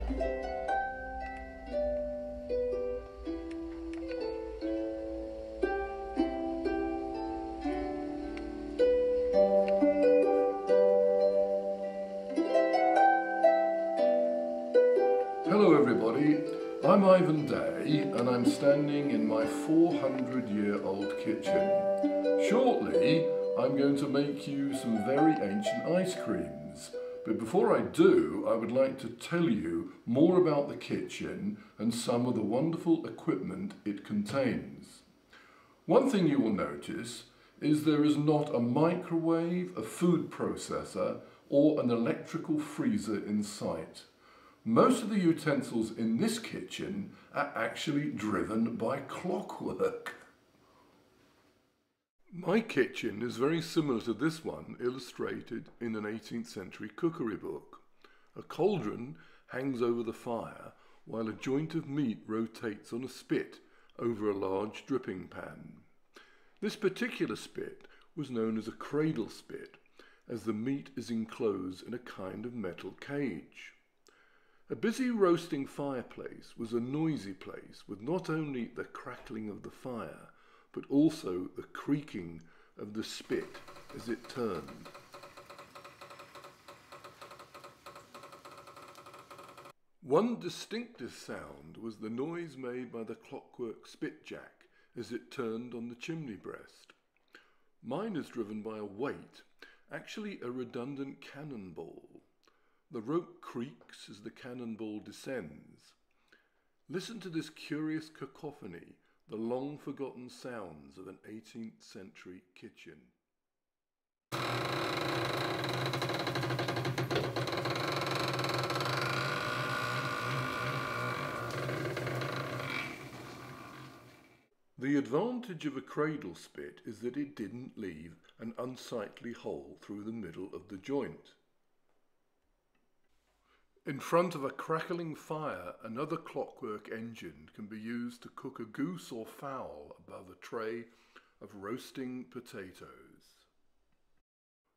Hello everybody, I'm Ivan Day and I'm standing in my 400-year-old kitchen. Shortly I'm going to make you some very ancient ice creams, but before I do I would like to tell you more about the kitchen and some of the wonderful equipment it contains. One thing you will notice is there is not a microwave, a food processor or an electrical freezer in sight. Most of the utensils in this kitchen are actually driven by clockwork. My kitchen is very similar to this one illustrated in an 18th century cookery book. A cauldron hangs over the fire while a joint of meat rotates on a spit over a large dripping pan. This particular spit was known as a cradle spit, as the meat is enclosed in a kind of metal cage. A busy roasting fireplace was a noisy place with not only the crackling of the fire, but also the creaking of the spit as it turned. One distinctive sound was the noise made by the clockwork spit jack as it turned on the chimney breast. Mine is driven by a weight, actually a redundant cannonball. The rope creaks as the cannonball descends. Listen to this curious cacophony, the long-forgotten sounds of an 18th century kitchen. The advantage of a cradle spit is that it didn't leave an unsightly hole through the middle of the joint. In front of a crackling fire, another clockwork engine can be used to cook a goose or fowl above a tray of roasting potatoes.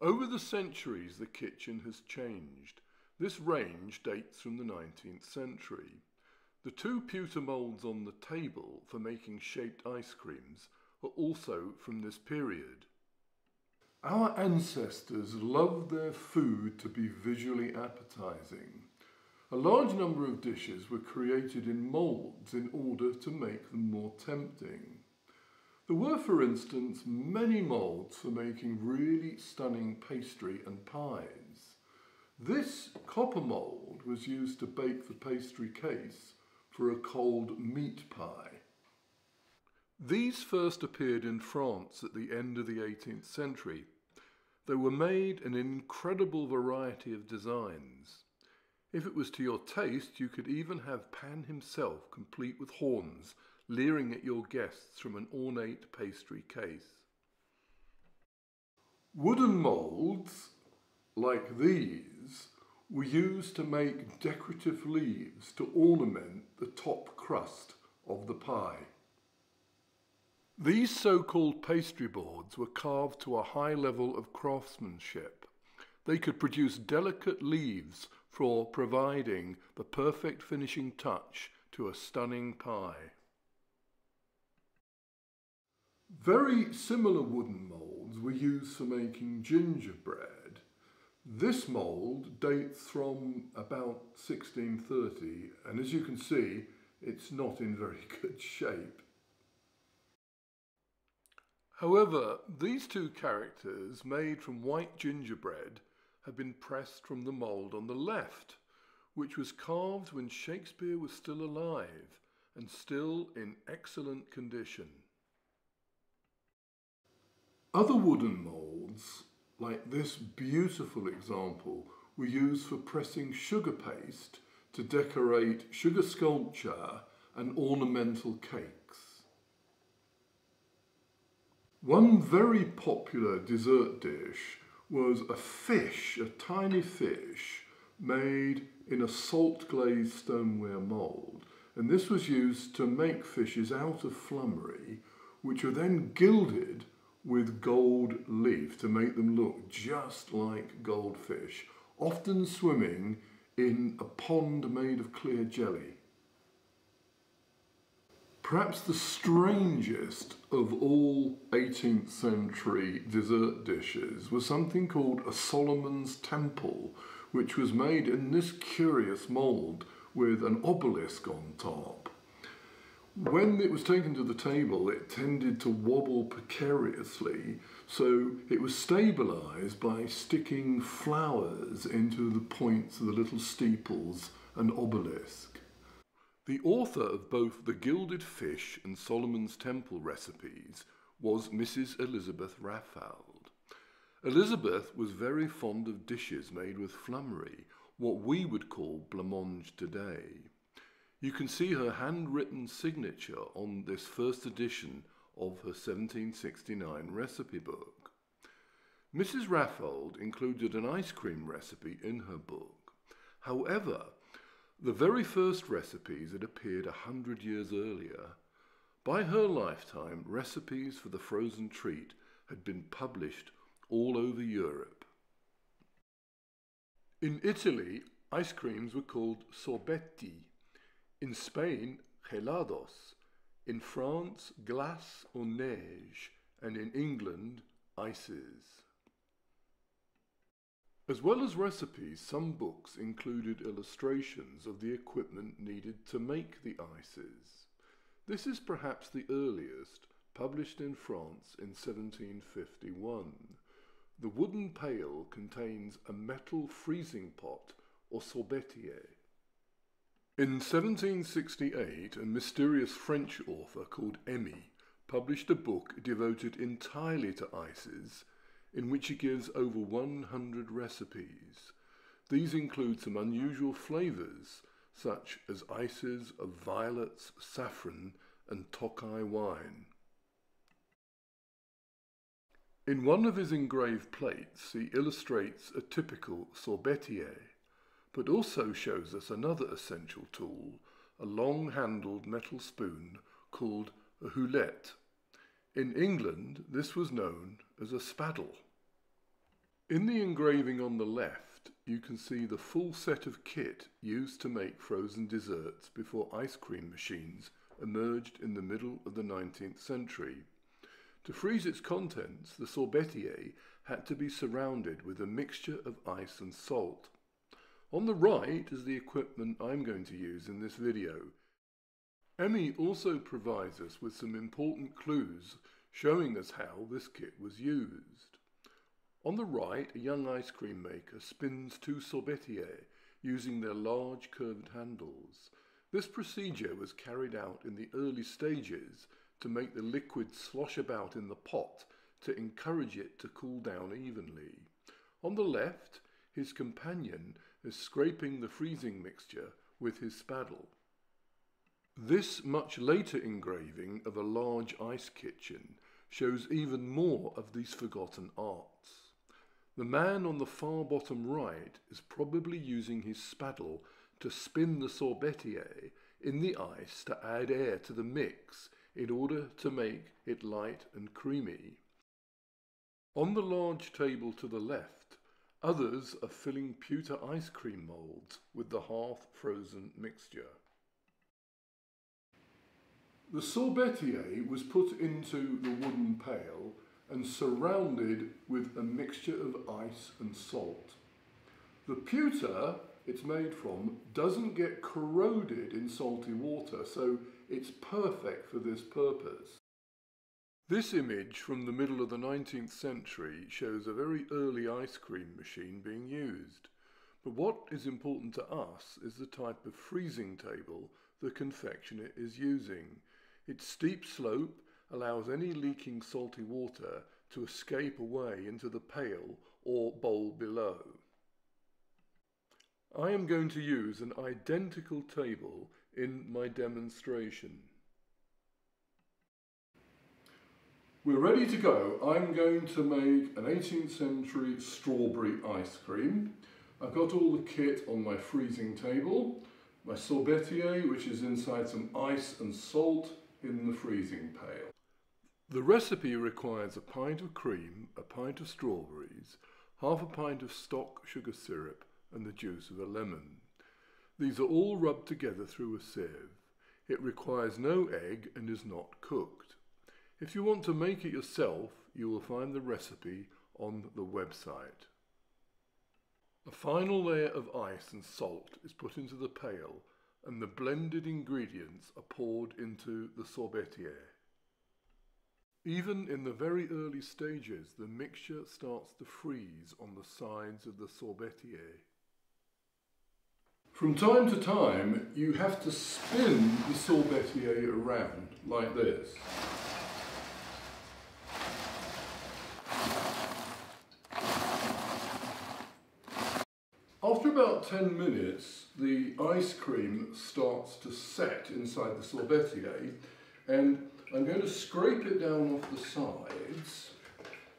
Over the centuries, the kitchen has changed. This range dates from the 19th century. The two pewter moulds on the table for making shaped ice creams are also from this period. Our ancestors loved their food to be visually appetizing. A large number of dishes were created in moulds in order to make them more tempting. There were, for instance, many moulds for making really stunning pastry and pies. This copper mould was used to bake the pastry case for a cold meat pie. These first appeared in France at the end of the 18th century. They were made in an incredible variety of designs. If it was to your taste, you could even have Pan himself, complete with horns, leering at your guests from an ornate pastry case. Wooden moulds, like these, were used to make decorative leaves to ornament the top crust of the pie. These so-called pastry boards were carved to a high level of craftsmanship. They could produce delicate leaves for providing the perfect finishing touch to a stunning pie. Very similar wooden moulds were used for making gingerbread. This mould dates from about 1630, and as you can see, it's not in very good shape. However, these two characters made from white gingerbread have been pressed from the mould on the left, which was carved when Shakespeare was still alive and still in excellent condition. Other wooden moulds, like this beautiful example, were used for pressing sugar paste to decorate sugar sculpture and ornamental cakes. One very popular dessert dish was a fish, a tiny fish, made in a salt-glazed stoneware mould. And this was used to make fishes out of flummery, which were then gilded with gold leaf to make them look just like goldfish, often swimming in a pond made of clear jelly. Perhaps the strangest of all 18th century dessert dishes was something called a Solomon's Temple, which was made in this curious mould with an obelisk on top. When it was taken to the table, it tended to wobble precariously, so it was stabilised by sticking flowers into the points of the little steeples and obelisk. The author of both the Gilded Fish and Solomon's Temple recipes was Mrs. Elizabeth Raffald. Elizabeth was very fond of dishes made with flummery, what we would call blancmange today. You can see her handwritten signature on this first edition of her 1769 recipe book. Mrs. Raffald included an ice cream recipe in her book. However, the very first recipes had appeared 100 years earlier. By her lifetime, recipes for the frozen treat had been published all over Europe. In Italy, ice creams were called sorbetti. In Spain, gelados. In France, glace or neige. And in England, ices. As well as recipes, some books included illustrations of the equipment needed to make the ices. This is perhaps the earliest, published in France in 1751. The wooden pail contains a metal freezing pot, or sorbetier. In 1768, a mysterious French author called Emmy published a book devoted entirely to ices, in which he gives over 100 recipes. These include some unusual flavours, such as ices of violets, saffron, and Tokai wine. In one of his engraved plates, he illustrates a typical sorbetier, but also shows us another essential tool, a long-handled metal spoon called a houlette. In England, this was known as a spaddle. In the engraving on the left, you can see the full set of kit used to make frozen desserts before ice cream machines emerged in the middle of the 19th century. To freeze its contents, the sorbetier had to be surrounded with a mixture of ice and salt. On the right is the equipment I'm going to use in this video. Emmy also provides us with some important clues showing us how this kit was used. On the right, a young ice cream maker spins two sorbetiers using their large curved handles. This procedure was carried out in the early stages to make the liquid slosh about in the pot to encourage it to cool down evenly. On the left, his companion is scraping the freezing mixture with his spaddle. This much later engraving of a large ice kitchen shows even more of these forgotten arts. The man on the far bottom right is probably using his spaddle to spin the sorbetier in the ice to add air to the mix in order to make it light and creamy. On the large table to the left, others are filling pewter ice cream moulds with the half-frozen mixture. The sorbetier was put into the wooden pail and surrounded with a mixture of ice and salt. The pewter it's made from doesn't get corroded in salty water, so it's perfect for this purpose. This image from the middle of the 19th century shows a very early ice cream machine being used. But what is important to us is the type of freezing table the confectioner is using. Its steep slope allows any leaking salty water to escape away into the pail or bowl below. I am going to use an identical table in my demonstration. We're ready to go. I'm going to make an 18th century strawberry ice cream. I've got all the kit on my freezing table, my sorbetier, which is inside some ice and salt in the freezing pail. The recipe requires a pint of cream, a pint of strawberries, half a pint of stock sugar syrup and the juice of a lemon. These are all rubbed together through a sieve. It requires no egg and is not cooked. If you want to make it yourself, you will find the recipe on the website. A final layer of ice and salt is put into the pail and the blended ingredients are poured into the sorbetier. Even in the very early stages, the mixture starts to freeze on the sides of the sorbetier. From time to time, you have to spin the sorbetier around like this. After about 10 minutes, the ice cream starts to set inside the sorbetier, and I'm going to scrape it down off the sides,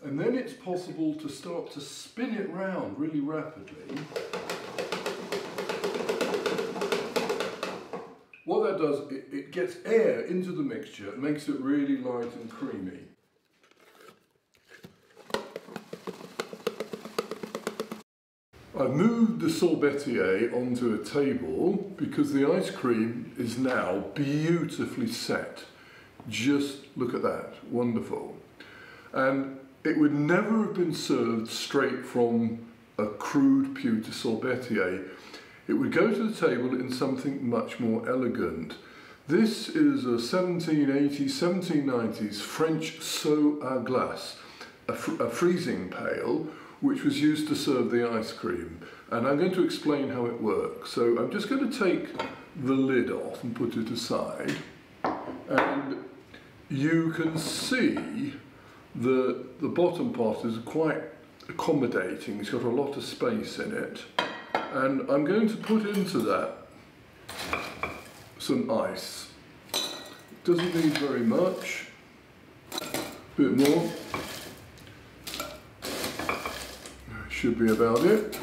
and then it's possible to start to spin it round really rapidly. What that does, it gets air into the mixture, it makes it really light and creamy. I've moved the sorbetier onto a table because the ice cream is now beautifully set. Just look at that, wonderful. And it would never have been served straight from a crude pewter sorbetier. It would go to the table in something much more elegant. This is a 1780s, 1790s French seau à glace, a freezing pail, which was used to serve the ice cream. And I'm going to explain how it works. So I'm just going to take the lid off and put it aside. And you can see the bottom part is quite accommodating. It's got a lot of space in it. And I'm going to put into that some ice. It doesn't need very much. A bit more. Should be about it.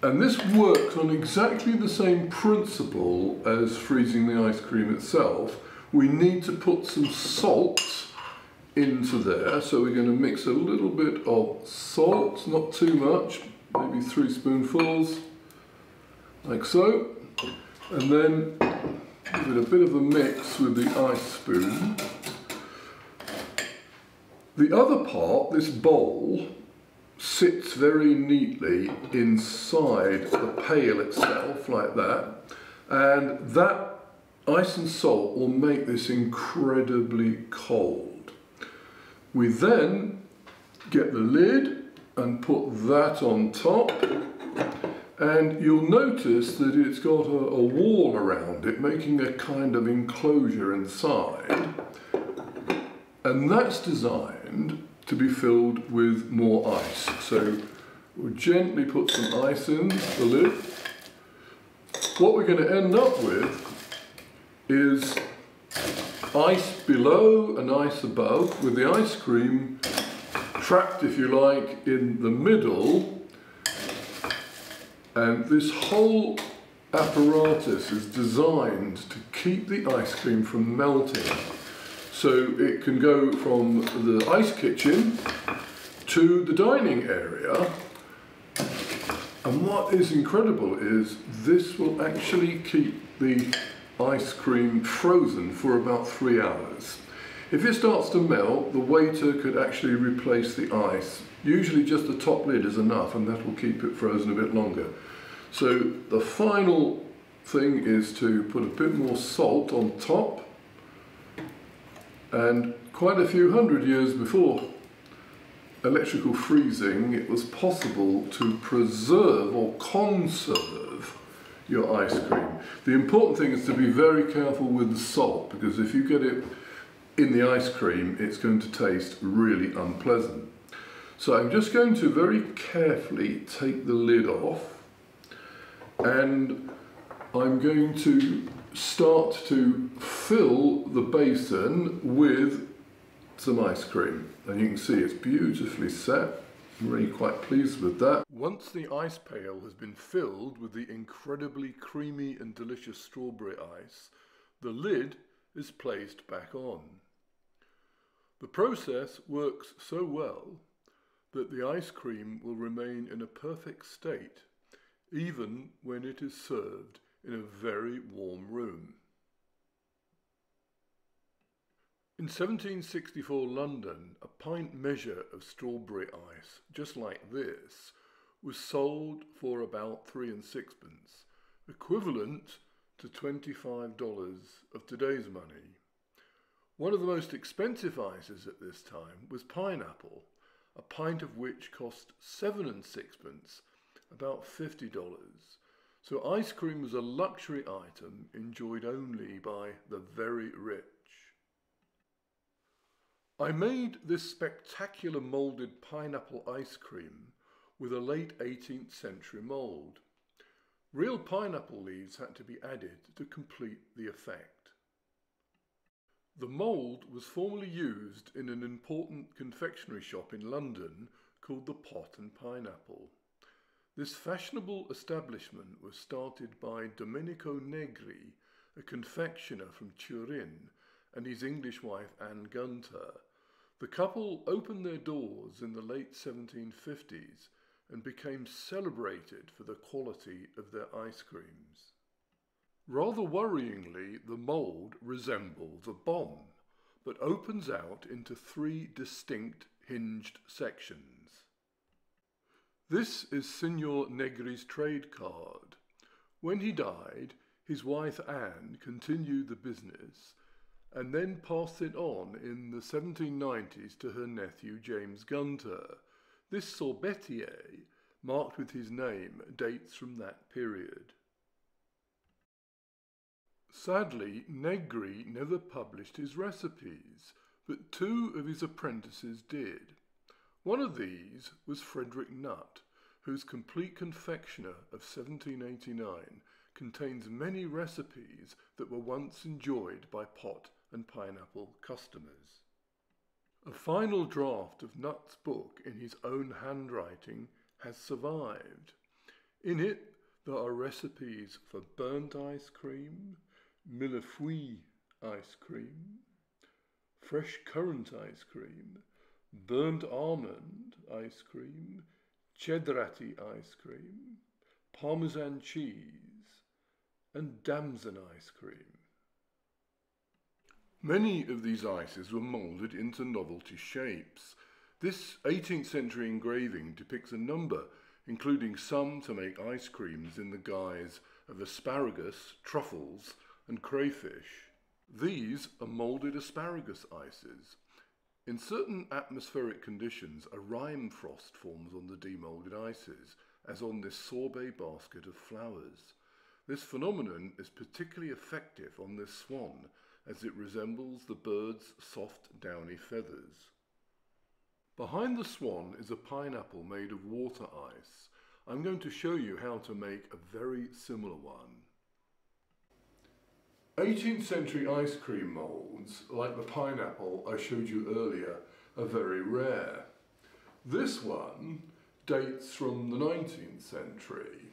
And this works on exactly the same principle as freezing the ice cream itself. We need to put some salt into there, so we're going to mix a little bit of salt, not too much, maybe 3 spoonfuls, like so, and then give it a bit of a mix with the ice spoon. The other part, this bowl, sits very neatly inside the pail itself, like that, and that ice and salt will make this incredibly cold. We then get the lid and put that on top, and you'll notice that it's got a wall around it, making a kind of enclosure inside, and that's designed to be filled with more ice. So we'll gently put some ice in the lid. What we're going to end up with is ice below and ice above, with the ice cream trapped, if you like, in the middle. And this whole apparatus is designed to keep the ice cream from melting. So it can go from the ice kitchen to the dining area. And what is incredible is this will actually keep the ice cream frozen for about 3 hours. If it starts to melt, the waiter could actually replace the ice. Usually just the top lid is enough, and that will keep it frozen a bit longer. So the final thing is to put a bit more salt on top. And quite a few hundred years before electrical freezing, it was possible to preserve or conserve your ice cream. The important thing is to be very careful with the salt, because if you get it in the ice cream, it's going to taste really unpleasant. So I'm just going to very carefully take the lid off, and I'm going to start to fill the basin with some ice cream. And you can see it's beautifully set. I'm really quite pleased with that. Once the ice pail has been filled with the incredibly creamy and delicious strawberry ice, the lid is placed back on. The process works so well that the ice cream will remain in a perfect state even when it is served in a very warm room. In 1764 London, a pint measure of strawberry ice, just like this, was sold for about 3 6p, equivalent to $25 of today's money. One of the most expensive ices at this time was pineapple, a pint of which cost 7 6p, about $50. So ice cream was a luxury item enjoyed only by the very rich. I made this spectacular moulded pineapple ice cream with a late 18th century mould. Real pineapple leaves had to be added to complete the effect. The mould was formerly used in an important confectionery shop in London called the Pot and Pineapple. This fashionable establishment was started by Domenico Negri, a confectioner from Turin, and his English wife Anne Gunter. The couple opened their doors in the late 1750s and became celebrated for the quality of their ice creams. Rather worryingly, the mould resembles a bomb, but opens out into 3 distinct hinged sections. This is Signor Negri's trade card. When he died, his wife Anne continued the business and then passed it on in the 1790s to her nephew James Gunter. This sorbetier, marked with his name, dates from that period. Sadly, Negri never published his recipes, but 2 of his apprentices did. One of these was Frederick Nutt, whose Complete Confectioner of 1789 contains many recipes that were once enjoyed by Pot and Pineapple customers. A final draft of Nutt's book in his own handwriting has survived. In it, there are recipes for burnt ice cream, millefeuille ice cream, fresh currant ice cream, burnt almond ice cream, cedrati ice cream, parmesan cheese, and damson ice cream. Many of these ices were moulded into novelty shapes. This 18th century engraving depicts a number, including some to make ice creams in the guise of asparagus, truffles, and crayfish. These are moulded asparagus ices. In certain atmospheric conditions, a rime frost forms on the demoulded ices, as on this sorbet basket of flowers. This phenomenon is particularly effective on this swan, as it resembles the bird's soft, downy feathers. Behind the swan is a pineapple made of water ice. I'm going to show you how to make a very similar one. 18th century ice cream moulds, like the pineapple I showed you earlier, are very rare. This one dates from the 19th century.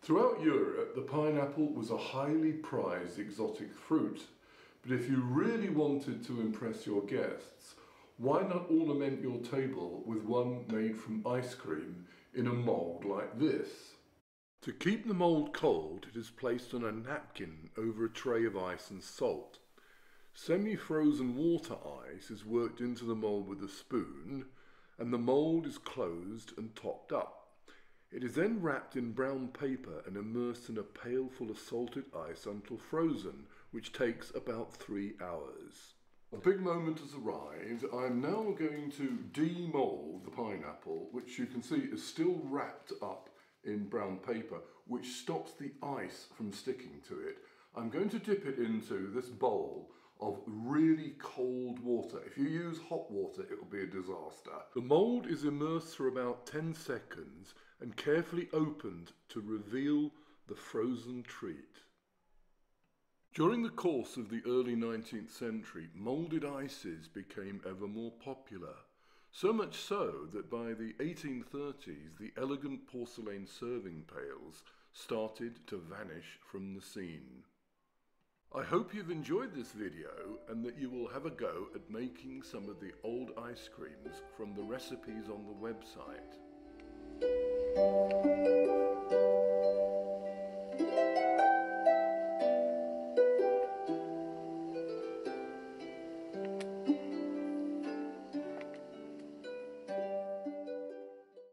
Throughout Europe, the pineapple was a highly prized exotic fruit, but if you really wanted to impress your guests, why not ornament your table with one made from ice cream in a mould like this? To keep the mould cold, it is placed on a napkin over a tray of ice and salt. Semi-frozen water ice is worked into the mould with a spoon, and the mould is closed and topped up. It is then wrapped in brown paper and immersed in a pail full of salted ice until frozen, which takes about 3 hours. A big moment has arrived. I am now going to demould the pineapple, which you can see is still wrapped up in brown paper, which stops the ice from sticking to it. I'm going to dip it into this bowl of really cold water. If you use hot water, it will be a disaster. The mould is immersed for about 10 seconds and carefully opened to reveal the frozen treat. During the course of the early 19th century, moulded ices became ever more popular. So much so that by the 1830s, the elegant porcelain serving pails started to vanish from the scene. I hope you've enjoyed this video and that you will have a go at making some of the old ice creams from the recipes on the website.